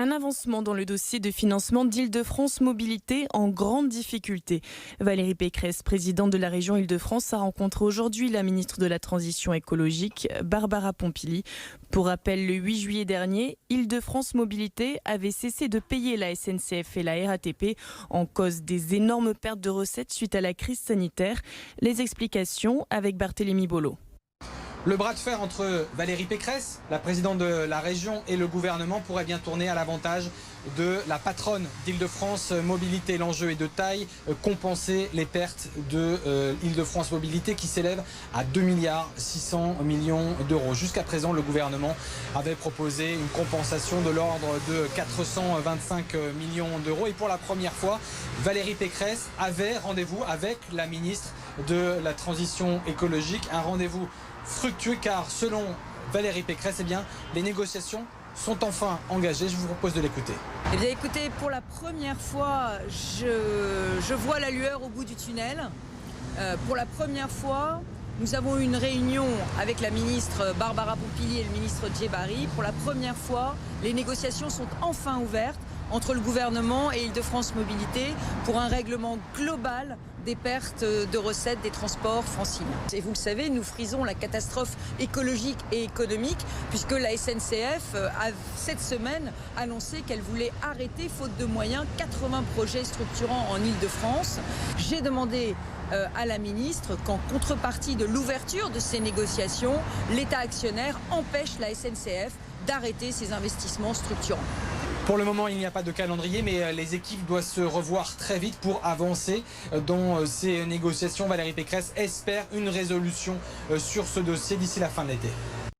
Un avancement dans le dossier de financement d'Île-de-France Mobilité en grande difficulté. Valérie Pécresse, présidente de la région Île-de-France, a rencontré aujourd'hui la ministre de la Transition écologique, Barbara Pompili. Pour rappel, le 8 juillet dernier, Île-de-France Mobilité avait cessé de payer la SNCF et la RATP en cause des énormes pertes de recettes suite à la crise sanitaire. Les explications avec Barthélémy Bolo. Le bras de fer entre Valérie Pécresse, la présidente de la région, et le gouvernement pourrait bien tourner à l'avantage de la patronne d'Île-de-France Mobilité. L'enjeu est de taille, compenser les pertes de Île-de-France Mobilité qui s'élèvent à 2,6 milliards d'euros. Jusqu'à présent, le gouvernement avait proposé une compensation de l'ordre de 425 millions d'euros. Et pour la première fois, Valérie Pécresse avait rendez-vous avec la ministre de la Transition écologique. Un rendez-vous fructueux car selon Valérie Pécresse, les négociations sont enfin engagées. Je vous propose de l'écouter. Eh bien écoutez, pour la première fois, je vois la lueur au bout du tunnel. Pour la première fois, nous avons eu une réunion avec la ministre Barbara Pompili et le ministre Djebari. Pour la première fois, les négociations sont enfin ouvertes entre le gouvernement et Île-de-France Mobilité pour un règlement global des pertes de recettes des transports franciliens. Et vous le savez, nous frisons la catastrophe écologique et économique puisque la SNCF a cette semaine annoncé qu'elle voulait arrêter, faute de moyens, 80 projets structurants en Île-de-France. J'ai demandé à la ministre qu'en contrepartie de l'ouverture de ces négociations, l'État actionnaire empêche la SNCF d'arrêter ces investissements structurants. Pour le moment, il n'y a pas de calendrier, mais les équipes doivent se revoir très vite pour avancer dans ces négociations. Valérie Pécresse espère une résolution sur ce dossier d'ici la fin de l'été.